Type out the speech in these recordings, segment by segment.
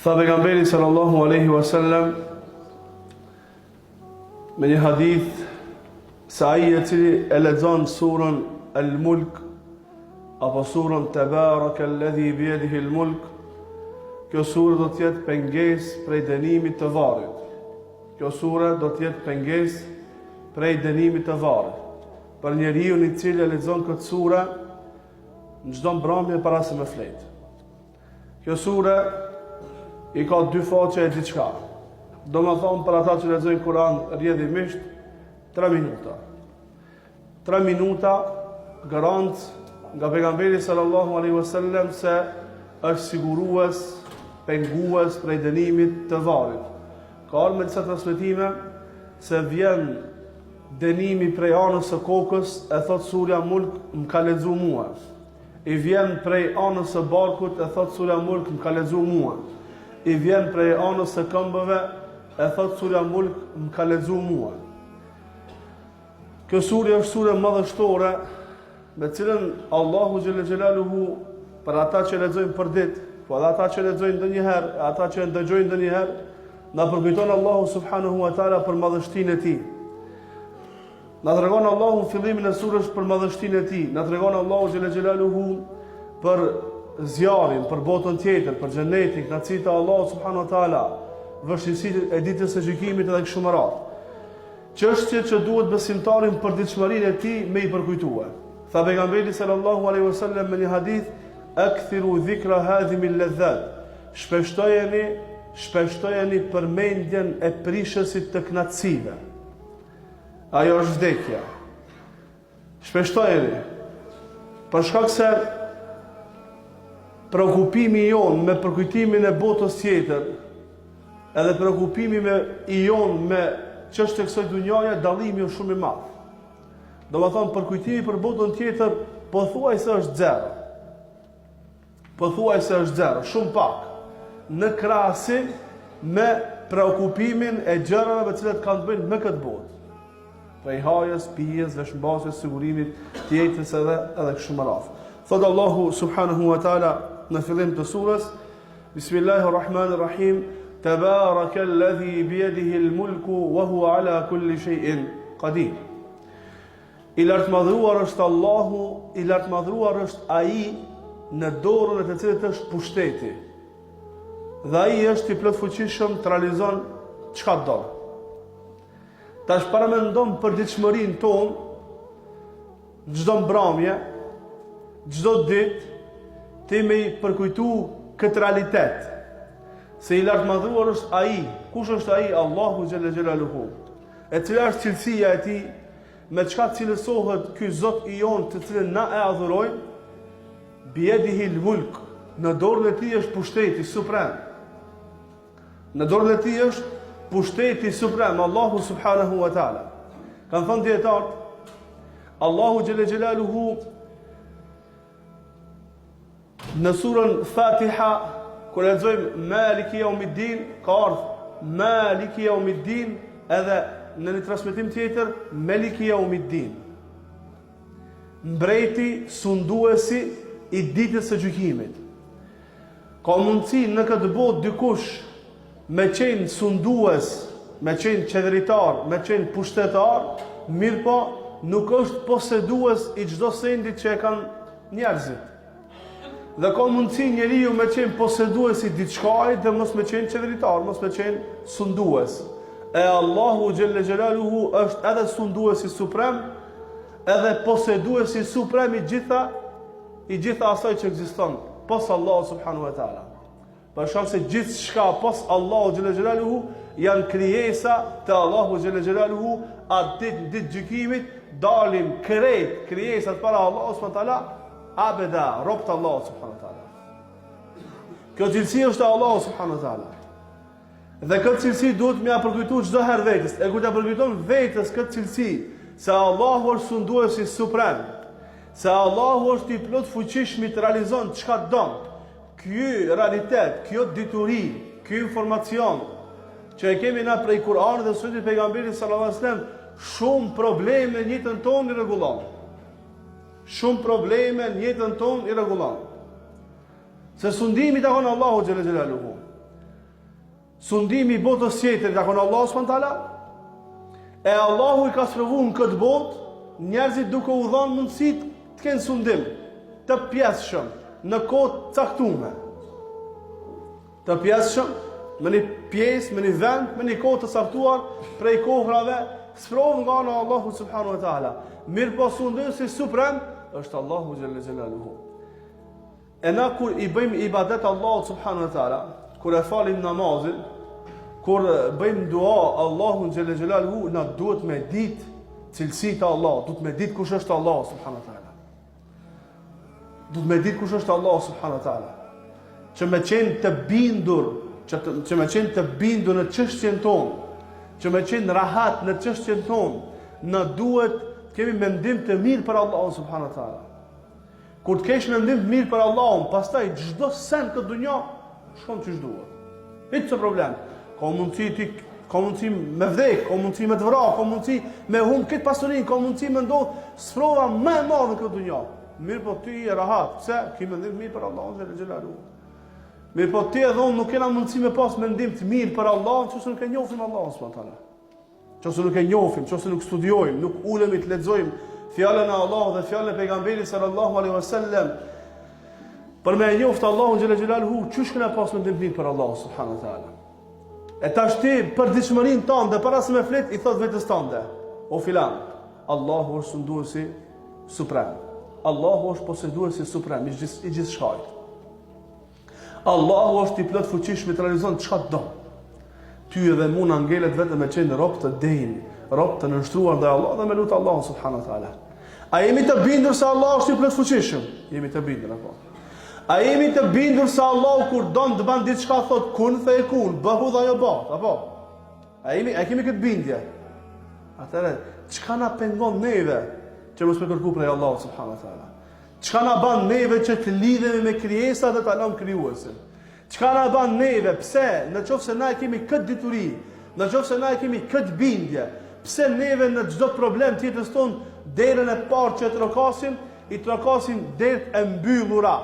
Tha pejgamberi sallallahu alaihi wasallam me një hadith se ai I cili e lexon surën Al-Mulk apo surën Tabarakalladhi biyadihi al-mulk, kjo surë do të jetë pengesë prej dënimit të varrit. Kjo surë do të jetë pengesë prej dënimit të varrit. Për njeriu I cili e lexon këtë surë në çdo mbrëmje para se me flet. Kjo surë I ka dy faqe e diçka. Do më thonë për ata që lexojnë Kur'an rrjedhimisht 3 minuta. 3 minuta garant nga pejgamberi sallallahu alaihi wasallam se është sigurues, pengues prej dënimit të varrit. Ka ardhur me disa transmetime se vjen dënimi prej anës së kokës, e thot surja Mulk më ka lexuar mua. I vjen prej anës së barkut, e thot surja Mulk më ka lexuar mua. I vjen prej anës së këmbëve, e thot surja Mulk më ka lexuar mua. Kjo surje është surje madhështore, me cilën Allahu xhelle xhelaluhu për ata që lexojnë për ditë, po edhe ata që lexojnë ndonjëherë, ata që ndëgjojnë ndonjëherë, na përkujton Allahu subhanahu wa taala për madhështinë e tij. Na tregon Allahu në fillimin e surës për madhështinë e tij, na tregon Allahu xhelle xhelaluhu për zjarrin, për botën tjetër, për xhenetin, kënaqësitë e Allahut subhanahu wa taala, vështirësitë e ditës së gjykimit edhe kështu me radhë. Çështje që duhet besimtarin për ditëshmërinë e tij me I përkujtue. Tha pejgamberi sallallahu alaihi wasallam me një hadith: "Akthiru dhikra hadhimi al-ladhat." Shpeshtojeni përmendjen e prishësit të kënaqësive. Ajo është vdekja. Shpeshtojeni. Për shkak se preokupimi jon me përkujtimin e botës tjetër, edhe preokupimi jon me çështje kësaj dunjaje, dallimi është shumë I madh. Do të thonë përkujtimi për botën tjetër pothuajse është zero. Pothuajse është zero, shumë pak. Në krahasim me preokupimin e gjërave të cilat kanë të bëjnë me këtë botë. Prej hajës, pijes, veshmbasjes, sigurimit, tjetës edhe kështu me radhë. Thot Allahu subhanahu wa taala në fillim të surës: Bismillahirrahmanirrahim. Tabarakalladhi biyadihi al-mulku wa huwa ala kulli shay'in qadir. I lartëmadhruar është Allahu, I lartëmadhruar është ai në dorën e të cilit është pushteti. Dhe ai është I plotfuqishëm të realizon çka do. Tash paramendon për ditëshmërinë tonë, çdo mbrëmje, çdo ditë, ti me I përkujtu këtë realitet. Se I lartëmadhruar është ai. Kush është ai? Allahu xhelle xhelaluhu. E cila është cilësia e tij, me çka cilësohet ky Zot I jon të cilën na e adhurojmë? Biyadihi al-mulk. Në dorën e tij është pushteti suprem. Në dorën e tij është pushteti suprem, Allahu subhanahu wa taala. Kan thënë dietar, Allahu xhelle xhelaluhu në surën Fatiha, kur lexojmë Maliki Yawmiddin, ka ardhur Maliki Yawmiddin, edhe në një transmetim tjetër Maliki Yawmiddin. Mbreti, sunduesi I ditës së gjykimit. Ka mundësi në këtë botë dikush me qenë sundues, me qenë qeveritar, me qenë pushtetar, mirë po nuk është posedues I çdo sendi që e kanë njerëzit. Dhe ka mundësi njeriu me qenë posedues I diçkait dhe mos me qenë qeveritar, mos me qenë sundues. E Allahu xhelle xhelaluhu është edhe sunduesi suprem, edhe poseduesi suprem I gjitha asaj që ekziston pos Allahu subhanahu wa taala. Për shkak se gjithçka pos Allahu xhelle xhelaluhu janë krijesa të Allahu xhelle xhelaluhu, atë ditë gjykimit dalim krejt krijesat para Allahu subhanahu wa taala, abeda, robt Allahu subhanahu wa taala. Kjo cilësi është Allahu subhanahu wa taala. Dhe këtë cilësi duhet me ia përkujtuar çdo herë vetes. E kur ta përkujton vetes këtë cilësi, se Allahu është sunduesi suprem, se Allahu është I plot fuqishëm të realizon çka don. Ky realitet, kjo dituri, ky informacion që e kemi na prej Kur'anit dhe Sunetit pejgamberit sallallahu alajhi wasallam, shumë probleme në jetën tonë I rregullon. Shumë probleme në jetën tonë I rregullon. Se sundimi takon Allahu xhelle xhelaluhu. sundimi i botës tjetër ka qenë Allahu subhanahu wa taala. E Allahu i ka sprovuar në këtë botë njerëzit duke u dhënë mundësi të kenë sundim të pjesshëm në kohë të caktuar. Të pjesshëm në një pjesë, në një vend, në një kohë të caktuar prej kohrave, sprovë nga ana Allahu subhanahu wa taala. Mirë po sundimi suprem është Allahu xhalla xhelaluhu. E na kur i bëjmë ibadet Allahu subhanahu wa taala, kur e falim namazin, kur bëjmë dua Allahu xhalla xhelaluhu, na duhet me ditë cilësitë e Allahut, duhet me ditë kush është Allahu subhanahu wa taala. Duhet me ditë kush është Allahu subhanahu wa taala. Që me qenë të bindur, që me qenë të bindur në çështjen tonë, që me qenë rahat në çështjen tonë, na duhet të kemi mendim të mirë për Allahun subhanahu wa taala. Kur të kesh mendim të mirë për Allahun, pastaj çdo sen këtë dunjë shkon çish duhet. Hiç problem. Ka mundësi me vdek, ka mundësi me të vrarë, ka mundësi me humb këtë pasurinë, ka mundësi me ndodh sprova më e madhe në këtë dunjë. Mirë po ti je rahat, pse? Ki mendim mirë për Allahun xhelaluhu. Mirë po ti edhe unë nuk kena mundësi me pas mendim të mirë për Allahun, nëse nuk e njohim Allahun subhanahu wa taala. Nëse nuk e njohim, nëse nuk studiojmë, nuk ulemi të lexojmë fjalën e Allahut dhe fjalën e pejgamberit sallallahu alaihi wasallam, për me njoftë Allahun xhelaluhu, çush kena pas mendim të mirë për Allahun subhanahu wa taala. E tash ti për dishmërinë tënde, para se me flet, i thot vetes tënde, o filan, Allahu është sunduesi suprem. Allahu është posseduesi suprem i gjithë shkajt. Allahu është i plot fuqishëm të realizon çka do. Ty edhe mund angelet vetëm me qenë rob të denj, rob të nënshtruar ndaj Allahut dhe me lut Allahun subhanahu wa taala. A jemi të bindur se Allahu është i plot fuqishëm? Jemi të bindur apo? A jemi të bindur se Allahu kur don të bën diçka thot kun feyekun, bëhu dhe ajo bëhet, apo? A kemi këtë bindje? Atëherë, çka na pengon neve që mos me kërku prej Allahu subhanahu wa taala? Çka na bën neve që të lidhemi me krijesat dhe ta lëm krijuesin? Çka na bën neve? Pse? Nëse na kemi këtë dituri, nëse na kemi këtë bindje, pse neve në çdo problem tjetër ton derën e parë që trokasim, i trokasim derë e mbyllura,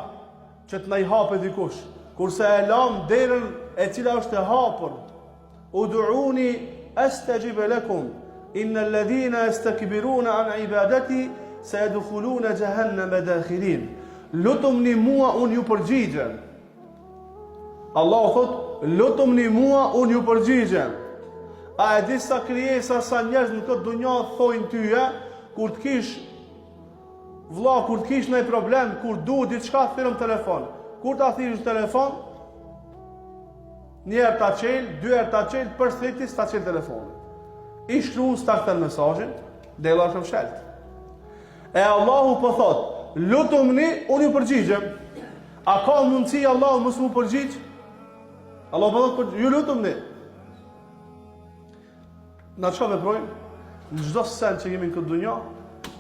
që të na i hapë dikush, kurse e lam derën e cila është e hapur. Ud'uni astajib lakum innal ladhina yastakbiruna an ibadati sayadkhuluna jahannama dakhirin. Lutumni mua unë ju përgjigjem. Allahu thot, lutumni mua unë ju përgjigjem. A e di sa krijesa, sa njerëz në këtë dunjë thojnë tyje, kur të kish vlla, kur të kish ndonjë problem, kur duhet diçka thirrëm telefon. Kur ta thirrësh telefon, një herë ta çel, dy herë ta çel, përsëritis ta çel telefonin. I shkruan startën mesazhin, della është fshalt. E Allahu po thot, lutumni, unë ju përgjigjem. A ka mundësi Allahu mos më përgjigj? Allahu po thot, ju lutumni. Na çka veprojmë? Në çdo sen që kemi në këtë dunjë,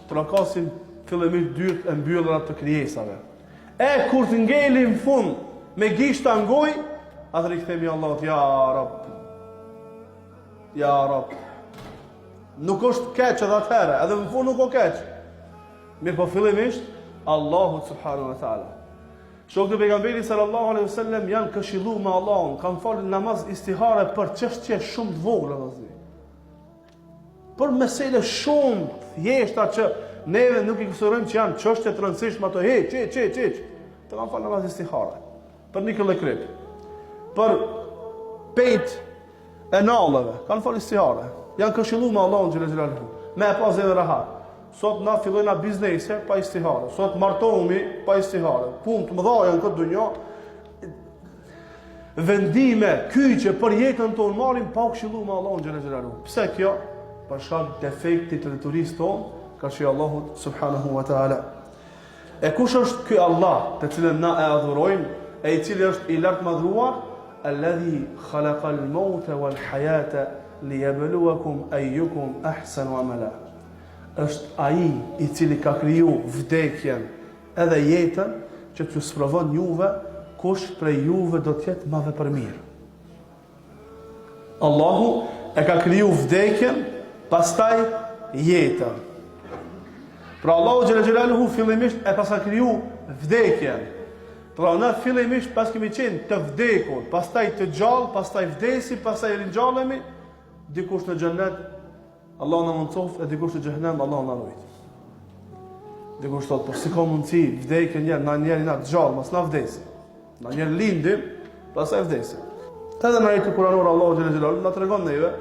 trokasim fillimisht dyert e mbyllura të krijesave. E kur të ngelim fund me gishta ngoj, atëherë i themi Allahut, ja Rabb. Ja Rabb. Nuk është keq edhe atëherë, edhe në fund nuk o keq. Mirë po fillimisht Allahu subhanahu wa taala. Shokët e pejgamberit sallallahu alaihi wasallam janë këshilluar me Allahun, kanë falë namaz istihare për çështje shumë të vogla vëllazë. Për mesele shumë thjeshta që neve nuk i konsiderojmë që janë çështje të rëndësishme ato, hiç. Të kanë falë namaz istihare. Për një këllë krip. Për pejt e nallëve, kanë falë istihare. Janë këshilluar me Allahun xhelaluhu. Me pas edhe rahat. Sot na fillojna biznese pa istihare. Sot martohemi pa istihare. Punë të mëdha janë këtë dunjë. Vendime, kyçe për jetën tonë marrim pa këshilluar me Allahun xhelaluhu. Pse kjo? Për shkak defektit të detyrisë tonë, ka shi Allahut subhanahu wa taala. E kush është ky Allah, të cilën na e adhurojmë, e i cili është i lartë madhruar? Alladhi khalaqal mauta wal hayata liyabluwakum ayyukum ahsanu amala. Është ai i cili ka kriju vdekjen edhe jetën që t'ju sprovon juve kush prej juve do të jetë më vepërmirë. Allahu e ka kriju vdekjen, pastaj jetën. Pra Allahu xhelaluhu fillimisht e pas ka kriju vdekjen. Pra na fillimisht pas kemi qenë të vdekur, pastaj të gjallë, pastaj vdesim, pastaj ringjallemi, dikush në xhennet, Allah na mundsoft, e dikush në xhenem, Allah na ruaj. Dikush thot, po si ka mundsi vdekje njerë na të gjallë, mos na vdesim. Na njerë lindim, pastaj vdesim. Edhe në ajetin kuranor Allahu xhelal xhelal na tregon neve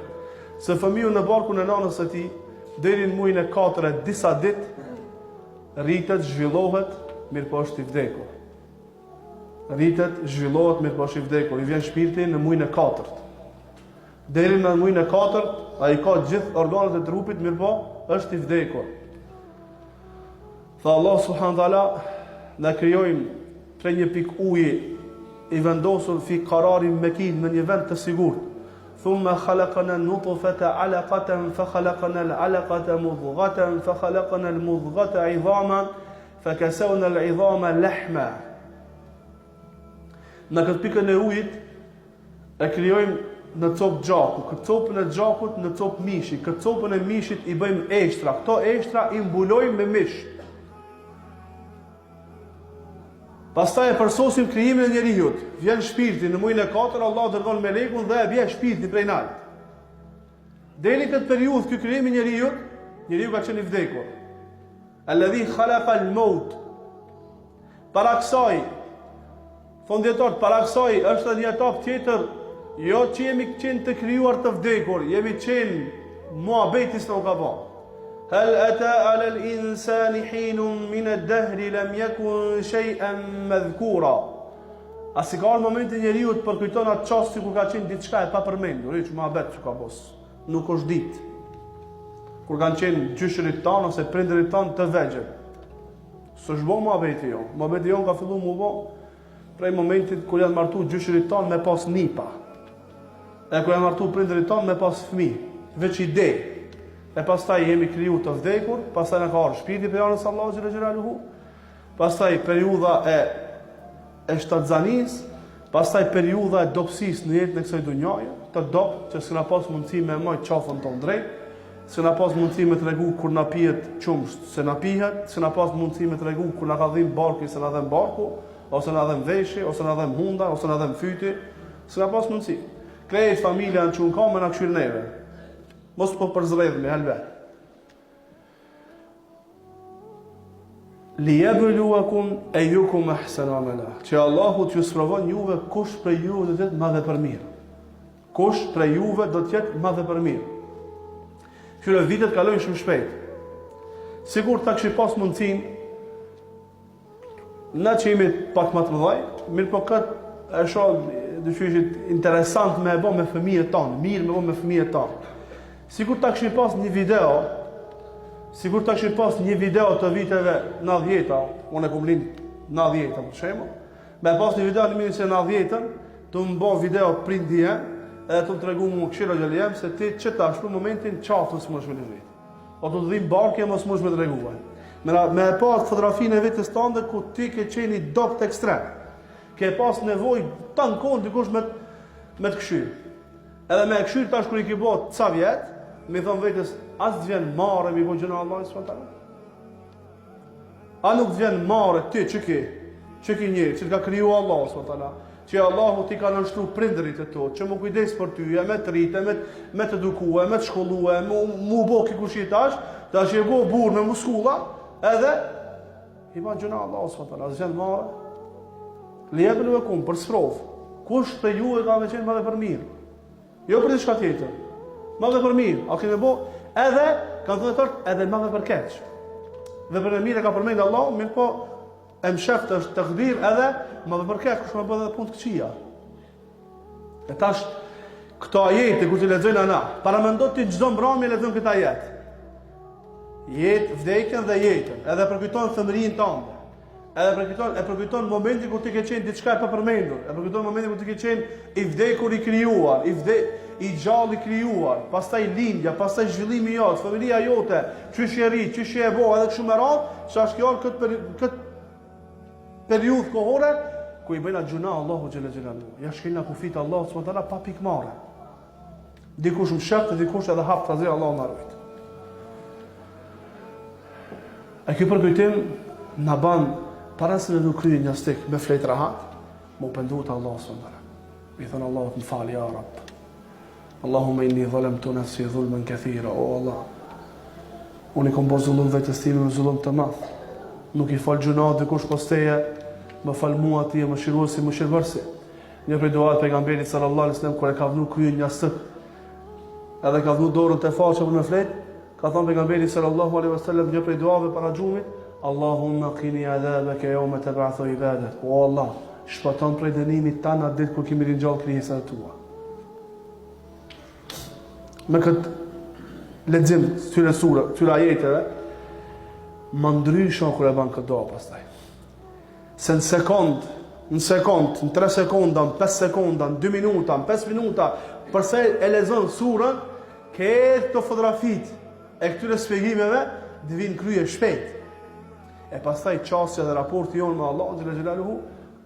se fëmiu në barkun e nanës së tij deri në muajin e 4 disa ditë rritet, zhvillohet, mirë po është i vdekur. Rritet, zhvillohet, mirë po është i vdekur. I vjen shpirti në muajin e 4. Deri në muajin e 4 ai ka gjithë organet e trupit, mirë po është i vdekur. Tha Allah subhanahu wa taala, na krijojmë prej një pikë uji i vendosur fi qararin makin, në një vend të sigurt. Thumma khalaqna an-nutfata 'alaqatan fa khalaqna al-'alaqata mudghatan fa khalaqna al-mudghata 'idhaman fa kasawna al-'idhama lahma. Në këtë pikën e ujit e krijojmë në copë gjaku, këtë copën e gjakut në copë mishi, këtë copën e mishit i bëjmë eshtra, këto eshtra i mbulojmë me mish. Pastaj e përsosim krijimin e njerëzit. Vjen shpirti në muajin e 4, Allah dërgon melekun dhe e bie shpirtin prej nalt. Deri këtë periudhë ky krijimi i njeriu ka qenë i vdekur. Alladhi khalaqa al-maut. Para kësaj, fondjetor, para kësaj është një etapë tjetër, jo që jemi qenë të krijuar të vdekur, jemi qenë muhabetis në ka bë. هل أتى على الإنسان حين من الدهر لم يكن شيئا مذكورا. Asi ka momentin njeriu të përkujton atë çasti kur ka qenë diçka e papërmendur, hiç muhabet që ka bos. Nuk është ditë. Kur kanë qenë gjyshërit tanë ose prindërit tanë të vegjël. S'është bë muhabeti jo. Muhabeti jo ka filluar më bë prej momentit kur janë martuar gjyshërit tanë me pas nipa. E kur janë martuar prindërit tanë me pas fëmijë, veç ide. E pastaj jemi kriju të vdekur, pastaj në ka arë shpirti për janës Allahu xhelal xhelaluhu, pastaj periudha e shtatzanis, pastaj periudha e dopsis në jetën e kësaj dunjaje, të dop që s'kena pas mundësi me mojt qafën tonë drejt, s'kena pas mundësi me tregu kur na pihet qumsht se na pihet, s'kena pas mundësi me tregu kur na ka dhënë barku se na dhën barku, ose na dhën veshje, ose na dhën hunda, ose na dhën fyti, s'kena pas mundësi. Krejt familja në që ka me na këshyr neve. Mos po përzredh me halve. Liyabluwakum ayyukum ahsanu amala. Që Allahu t'ju sprovon juve kush prej juve do të jetë më dhe për mirë. Kush prej juve do të jetë më dhe për mirë. Këto vitet kalojnë shumë shpejt. Sigur ta kishë pas mundësinë na që jemi pak më të mëdhaj, mirë po këtë e shoh dyshishit interesant me e bo me fëmijët tonë, mirë me bo me fëmijët tonë. Sigur ta kishim pas një video, të viteve 90-ta, unë e kum lind 90-ta për shembull, me pas një video në 1990-ën, të më bo video prindje, edhe të më tregu mu këshira gjeljem, se ti që tash për momentin qatën së më shme o të dhim barke më së më shme të reguve. Me pas fotografinë e vitës tënde, ku ti ke qeni dopt ekstrem, ke pas nevoj të në konë dikush me të këshyrë. Edhe me këshyrë tash kër i ki bo të ca vjetë, mi thonë vetës, as të vjen mare mi bo gjëna Allah s.w.t. A nuk të vjen mare ti që ki njëri, që të ka kriju Allah s.w.t. Që Allahu ti ka nështru prindërit e to, që mu kujdes për ty, me të rritë, me të edukue, me të shkollue, mu bo ki kush i tash e bo burë me muskulla, edhe i ba gjëna Allah s.w.t. As vjen mare, lijebën e kumë, për sfrovë, kush për ju e ka me qenë ma dhe për mirë, jo për diçka tjetër. Ma dhe për mirë, a kene bo, edhe, kanë thënë tërtë, edhe ma dhe për keq. Dhe për e mirë e ka përmendë Allah, mirë po, e më sheftë është të këdir, edhe, ma dhe për keq, kështë me bë dhe punë të këqia. E tash, këto ajete, ku të lexojnë ana, para me ndot të gjdo mbrami lexojnë këta jetë. Jetë, vdekjen dhe jetën, edhe përkujton thëmërinë tonë. Edhe përkujton momentin kur ti ke qenë diçka e papërmendur, e përkujton momentin kur ti ke qenë i vdekur i krijuar, i gjallë i krijuar, pastaj lindja, pastaj zhvillimi i jot, familja jote, çysh e rri, çysh e bo, edhe kështu me radhë, çfarë kjo këtë periudhë kohore ku i bëna gjuna Allahu xhelal xhelalu. Ja shkelna kufit Allahu subhanahu wa taala pa pikmarrë. Dikush më shef, dikush edhe hap tazi Allahu na ruaj. A ky përkujtim na ban para se në krye një stik me flet rahat, më pendu te Allahu subhanahu wa taala. Mi thon Allahu më fal ya Rabb. Allahumma inni zalamtu nafsi zulman kathira. O Allah, unë kam bërë zullum vetes time me zullum të madh. Nuk I fal gjuna dikush pas teje, më fal mua ti, më shiruesi, më shërbërsi. Një prej duat pejgamberit sallallahu alaihi wasallam kur e ka vënë kryen një stik, edhe ka vënë dorën te faqja për me flet, ka thënë pejgamberi sallallahu alaihi wasallam një prej duave para xhumit, Allahumma qini adhabaka yawma tab'athu ibadak. O Allah, shpëton prej dënimit tan atë ditë kur kemi ringjall krijesat tua. Me këtë lexim këtyre sura, këtyre ajeteve, më ndryshon kur e bën këtë dua pastaj. Se në sekond, në 3 sekonda, në 5 sekonda, në 2 minuta, në 5 minuta, përse e lexon surën, këto fotografit e këtyre shpjegimeve devin krye shpejt. E pastaj çësia dhe raporti jon me Allahun xhela xhelaluhu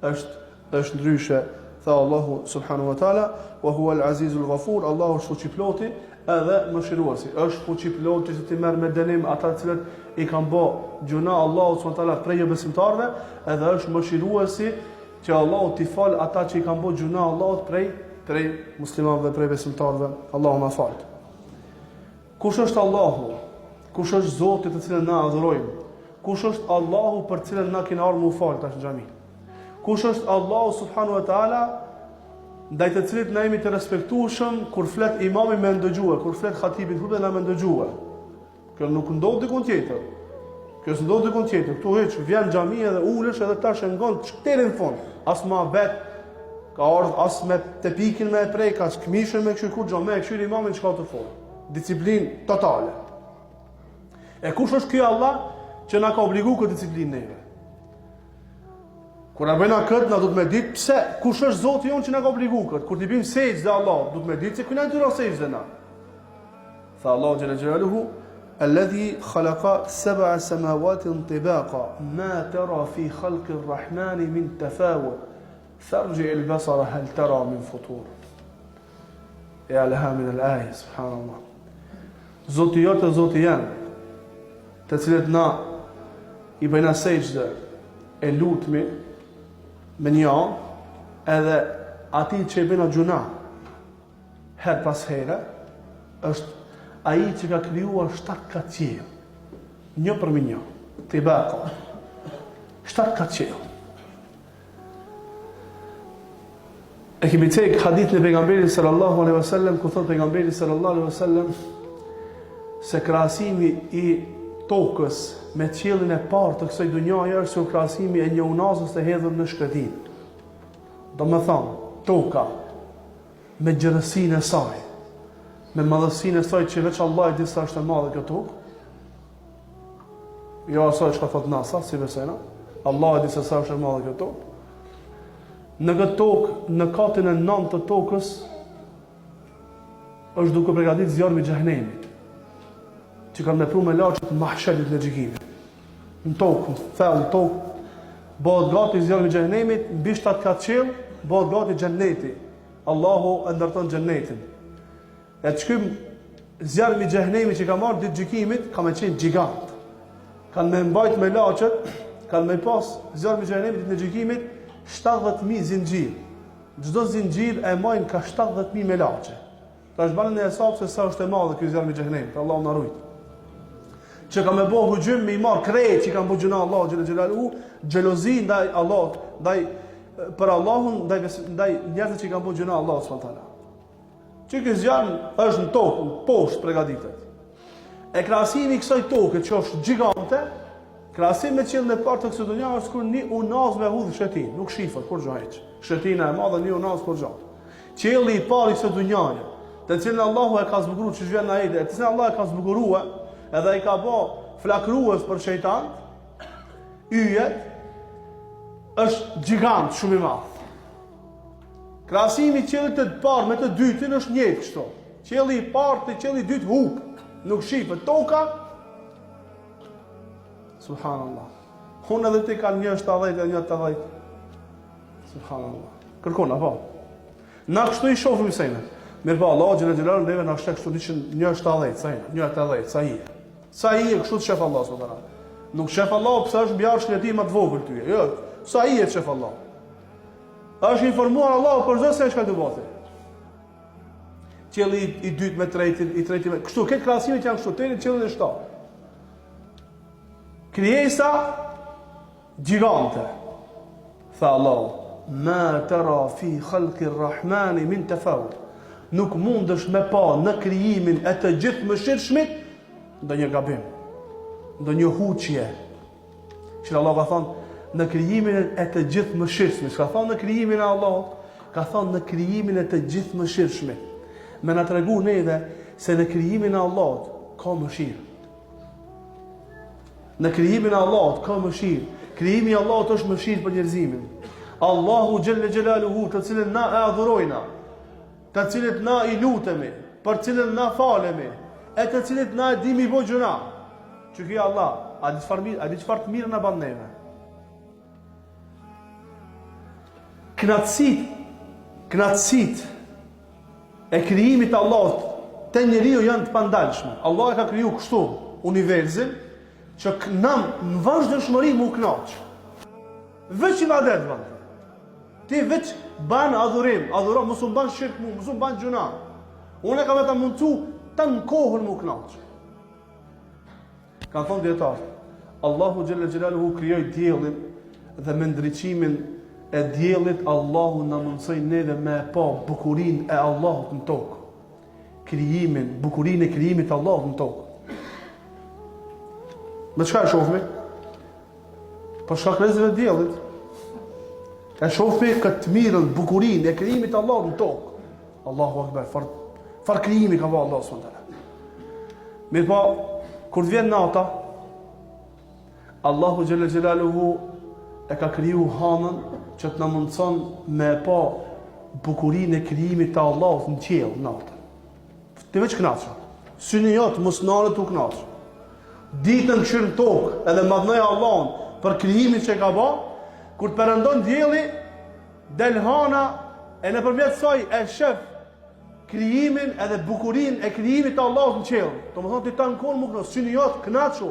është ndryshe. Tha Allahu subhanahu wa taala, wa huwa al-azizul ghafur. Allahu është fuqiploti edhe mëshiruesi. Është fuqiploti që ti merr me dënim ata të cilët I kanë bë gjuna Allahu subhanahu wa taala prej besimtarëve, edhe është mëshiruesi që Allahu t'i fal ata që I kanë bë gjuna Allahut prej muslimanëve, prej besimtarëve. Allahu na fal. Kush është Allahu? Kush është Zoti të cilën na adhurojmë? Kush është Allahu për cilën na kena ardhur mu fal tash në xhami? Kush është Allahu subhanahu wa taala ndaj të cilit na jemi të respektueshëm kur flet imami me ndëgjue, kur flet khatibi thotë na me ndëgjue. Kjo nuk ndodh diku tjetër. Kjo s'ndodh diku tjetër. Ktu hiç vjen në xhami edhe ulesh edhe tash e ngon çterën në fund. As ma bet ka ardh as me te pikin me e prek, as këmishën me këshir kur xhamë, e këshir imamin çka të fol. Disiplinë totale. E kush është ky Allah që na ka obligu këtë disiplinë neve? Kur na bëna këtë, na duhet me ditë pse, kush është Zoti jon që na ka obligu këtë. Kur t'i bëjmë sejdë Allah, duhet me ditë se ku na dyra sejdë na. Tha Allahu xhela xhelaluhu, alladhi khalaqa 7 samawatin tibaqa, ma tara fi khalqi ar-rahmani min tafawut, farji al-basara hal tara min futur. Ya laha min al-ayat, subhanallah. Zoti jot e Zoti janë, të cilët na I bëjna sejdë e lutmi me një anë, edhe ati që I bëjna gjuna her pas here, është ai që ka krijuar 7 katë qiell, një për një, të I baka 7 katë qiell. E kemi cek hadith në pejgamberit sallallahu alaihi wasallam, ku thot pejgamberi sallallahu alaihi wasallam se krahasimi I tokës me qiellin e parë të kësaj dhunjaje është si krahasimi e një unazës të hedhur në shkretin. Do me thonë, toka me gjerësinë e saj, me madhësinë e saj që veç Allah I di sa është e madhe kjo tokë, jo asaj që ka thot NASA, si besojna, Allah I di se sa është e madhe kjo tokë. Në këtë tokë, në katin e 9 të tokës, është duke përgatitur zjarmi I xhehenemit, që kanë vepruar me laçet mahsherit në xhikimit. Në tokë, në thellë tokë, bëhet gati zjarmi I xhehenemit, mbi 7 katë qiell, bëhet gati xheneti. Allahu e ndërton xhenetin. E çkim zjarmi I xhehenemit që ka marrë ditë gjykimit, ka më qenë gjigant. Kanë me mbajt me laçet, kanë me pas zjarmi I xhehenemit në gjykimit 70.000 zinxhir. Çdo zinxhir e majnë ka 70.000 me laçe. Tash banë në hesab se sa është e madhe ky zjarmi I xhehenemit. Allahu na ruaj. Që ka me bo hujgjim me I marë krejt që kanë bu gjuna Allah xhela xhelaluhu, xhelozi ndaj Allah, për Allahun, ndaj njerëzit që kanë bu gjuna Allah subhanahu. Që ky zjarm është në tokë, në poshtë përgatitet. E krahasimi I kësaj toke që është gjigante, krahasim me qiellin e parë të kësaj dhunja është kur një unaz me hudh shetin, nuk shifet kur gjë hiç. Shetina e madhe një unaz kur gjë. Qielli I parë I kësaj dhunjaje, të cilën Allahu e ka zbukuruar që vjen në ajete, të cilën Allah e ka zbukuruar edhe I ka bë flakrues për shejtan, yjet është gjigant shumë I madh. Krahasimi I qiellit të parë me të dytin është njëjtë kështu. Qielli I parë te qielli I dytë huk, nuk shifet toka. Subhanallah. Unë edhe ti kanë 1.70 e 1.80. Subhanallah. Kërkon apo? Na kështu I shohim sene. Mirë po, Allah xhela xhelalu neve na shtek kështu 1.70, sa 1.80, sa I. Sa I kështu të shef Allah subhanallah. Nuk shef Allah pëse është bjarë e ti më të vogël tyje. Jo, sa i e të shef Allah. Është informuar Allah për zë se e shka të bote. Qelli i dytë me tretin, i treti me... Kështu, këtë krasimit janë kështu, të qelli dhe shtatë. Krijesa gjigante. Tha Allah, ma tëra fi khalqi rrahmani min tafawut. Nuk mundesh me pa në krijimin e të gjithë mëshirshmit ndonjë gabim, ndonjë huqje. Që Allah ka thonë në krijimin e të gjithë mëshirshmit. Ka thonë në krijimin e Allahut, ka thonë në krijimin e të gjithë mëshirshmit. Me na tregu neve se në krijimin e Allahut ka mëshirë. Në krijimin e Allahut ka mëshirë. Krijimi i Allahut është mëshirë për njerëzimin. Allahu xhelle xhelaluhu, të cilën na e adhurojna, të cilët na i lutemi, për cilën na falemi, e të cilët na e dimi bo gjuna. Që kjo Allah, a di çfarë të mirë na ban neve. Knatësit e krijimit të Allahut te njeriu janë të pandalshme. Allah e ka kriju kështu universin që në vazhdimshmëri mu knaq. Veç ibadet ban. Ti veç ban adhurim, mos u ban shirk mu, mos u ban gjuna. Unë kam ta mundsu ta në kohën mu knaq. Kan thonë dietar, Allahu xhelle xhelaluhu krijoi diellin dhe me ndriçimin e diellit Allahu na mundsoi neve me pa bukurinë e Allahut në tokë. Krijimin, bukurinë e krijimit të Allahut në tokë. Me çka e shohmi? Po shkak rrezëve të diellit. E shohmi këtë mirën, bukurinë e krijimit të Allahut në tokë. Allahu Akbar, far krijimi ka vënë Allahu subhanahu wa taala. Mirë po, kur të vjen nata, Allahu xhelle xhelaluhu e ka kriju hanën që të na mundson me pa bukurinë e krijimit të Allahut në qiell natën. Ti veç kënaqsh. Syni jot mos nalet u kënaqsh. Ditën këshirë në tokë edhe madhnoja Allahun për krijimin që ka ba, kur të përëndon dielli, del hana e nëpërmjet saj e shef krijimin edhe bukurinë e krijimit të Allahut në qiell. Domethënë ti tan kon më kënaqsh, syni jot kënaqshu,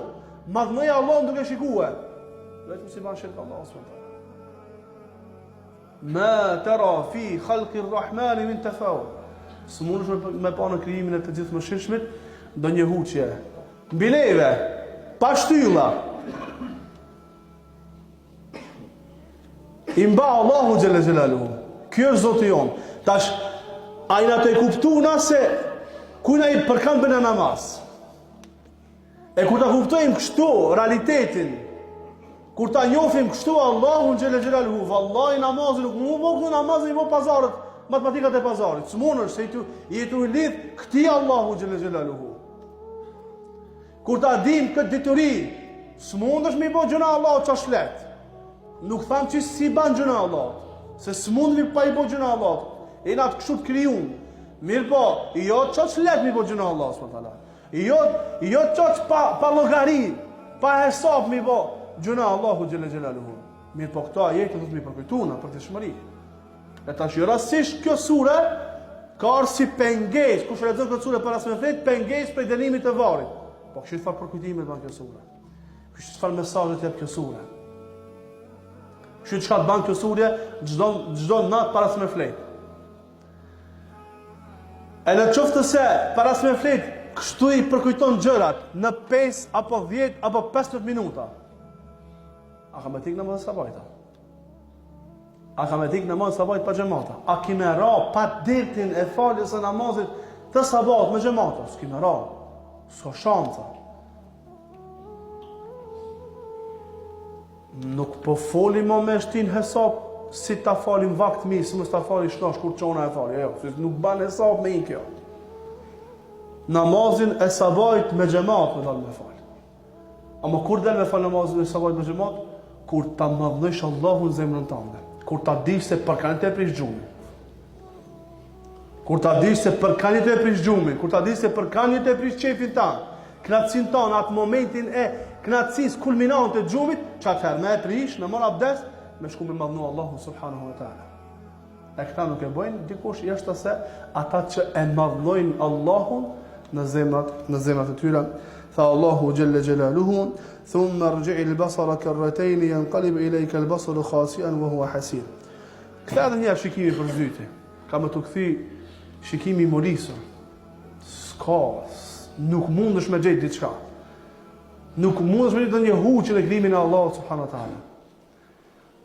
madhnoja Allahun duke shikuar. Vetëm si ban shirk Allahu subhanahu. Ma tara fi khalqi rrahmani min tafawut. Së mundesh me pa në krijimin e të gjithë mëshirshmit ndonjë huqje. Mbi neve, pa shtylla. Imba Allahu xhelle xhelaluhu. Ky është Zoti jon. Tash ai na të kuptuana se ku na i përkan bëna namaz. E kur ta kuptojmë kështu realitetin, kur ta njohim kështu Allahun xhelle xhelaluhu, vallahi namazi nuk mund të namazi më pazarit, matematikat e pazarit. S'mundesh se i tu lidh këtij Allahu xhelle xhelaluhu. Kur ta dim këtë dituri, s'mundesh me i bo gjuna Allahut qa shlet. Nuk tham që si ban gjuna Allahut, se s'mundemi pa i bo gjuna Allahut. E na të kështu të kryun. Mirë po, jo qa shlet me i bo gjuna Allahut, s.a. Jo qa pa logari, pa hesap me i bo gjuna Allahut xhelle xhelaluhu. Mirë po, këto ajete do të mi përkujtuna për të shmëri. E tash rastisht kjo sure ka arë si pengesë, kush lexon këtë sure para se me flet, pengesë prej dënimit të varrit. Po kështu çfarë përkujtime ban kjo sure? Kështu çfarë mesazhe jep kjo sure? Kështu çka ban kjo sure çdo natë para se me flet. E në qoftë se para se me flet, kështu i përkujton gjërat në 5 apo 10 apo 15 minuta. A ka me tik namaz sabajta? A ka me tik namaz sabajt pa xhamata? A ki me ra pa dirtin e faljes së namazit të sabat me xhamata? S'ki me ra. S'ka shanca. Nuk po folim më me shtin hesap si ta falim vakt mi, si mos ta fali shnosh kur çona e fali. Jo, nuk ban hesap me i kjo. Namazin e sabajt me xhamat me dal me fal. Ama kur dal me fal namazin e sabajt me xhamat, kur ta madhnosh Allahun zemrën tënde, kur ta dish se për kanë të prish xhumin. Kur ta dish se për kanë të prish xhumin, kur ta dish se për kanë të prish çefin tan, knatësin tan atë momentin e knatësisë kulminante të xhumit, çfarë më prish, më marr abdes, me shku me madhnu Allahu subhanahu wa taala. E këta nuk e bëjnë dikush jashtë se ata që e madhnojnë Allahun në zemrat e tyre. Tha Allahu Jalla Jalaluhu, thumma rji'i al-basara karratayn yanqalib ilayka al-basaru khasi'an wa huwa hasir. Këta edhe një shikimi për zyti. Ka më të këthi shikimi morisë. Nuk mundesh me gjetë diçka. Nuk mundesh me gjetë një huqë në krimin e Allahut subhanahu wa taala.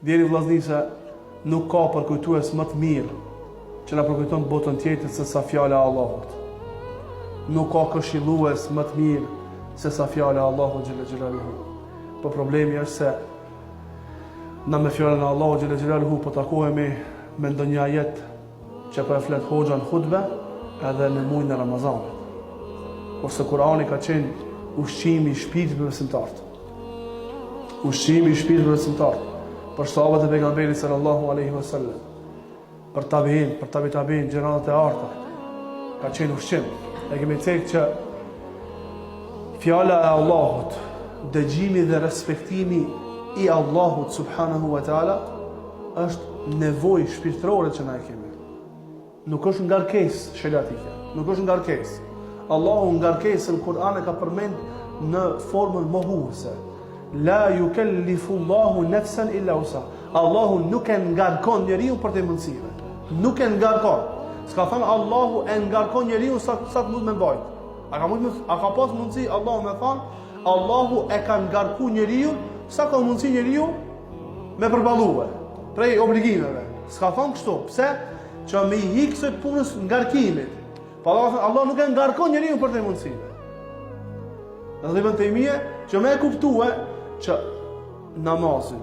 Djeri vllazni se nuk ka përkujtues më të mirë që na përkujton botën tjetër se sa fjala e Allahut. Nuk ka këshillues më të mirë se sa fjala e Allahut xhalla xhelaluhu. Po problemi është se na me fjalën e Allahut xhalla xhelaluhu po takohemi me ndonjë ajet që po e flet hoxha në hutbe edhe në muajin e Ramazanit. Kurse Kurani ka qenë ushqimi i shpirtit për besimtarët. Ushqimi i shpirtit për besimtarët. Për sahabët e pejgamberit sallallahu alaihi wasallam. Për tabiin, për tabiin, gjenerat e arta. Ka qenë ushqim. E kemi thënë që fjala e Allahut, dëgjimi dhe respektimi i Allahut subhanahu wa taala është nevojë shpirtërore që na e kemi. Nuk është ngarkesë shëlatike, nuk është ngarkesë. Allahu ngarkesën Kur'an e ka përmend në formën mohuese. La yukallifu Allahu nafsan illa wusa. Allahu nuk e ngarkon njeriu për të mundësive. Nuk e ngarkon. S'ka thënë Allahu e ngarkon njeriu sa të mund me bajt. A ka pas mundësi Allahu me thënë Allahu e ka ngarku njeriu sa ka mundësi njeriu me përballue prej obligimeve. S'ka thënë kështu. Pse? Që me i hikse punës ngarkimit. Pa Allah nuk e ngarkon njeriu për të mundësive. Dhe Ibn Taymije që me e kuptue që namazin,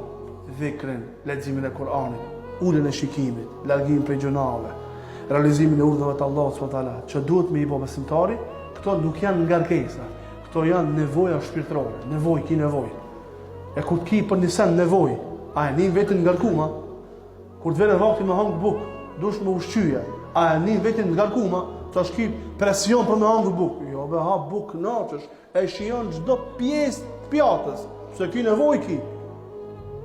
dhikrin, leximin e Kur'anit, ulën e shikimit, largimin prej gjunave, realizimin e urdhave të Allahut subhanahu wa taala, që duhet me i bë besimtari, këto nuk janë ngarkesa, këto janë nevoja shpirtërore, nevojë. E kur të ki për një sen nevojë, a e një vetin ngarkuma, kur të vere vakti me hangë buk, dush me ushqyje, a e një vetin ngarkuma, të është ki presion për me hangë buk. Jo, be ha buk natësh, e shion çdo pjesë të pjatës, se ki nevojë ki.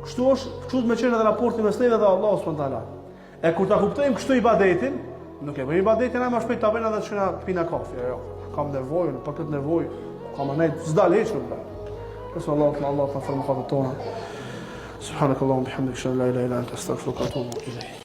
Kështu të me qenë edhe raporti mes neve dhe Allahu subhanahu wa taala. E kur ta kuptojmë kështu ibadetin, nuk e bëjmë ibadetin ai më shpejt ta bëjnë edhe të shkojnë pina kafe. Jo, kam nevojë, për këtë nevojë, kam anaj s'dal hiç nuk dal. Qes Allah ta formë tona. Subhanakallahumma bihamdika la ilaha illa anta astaghfiruka wa atubu ilayk.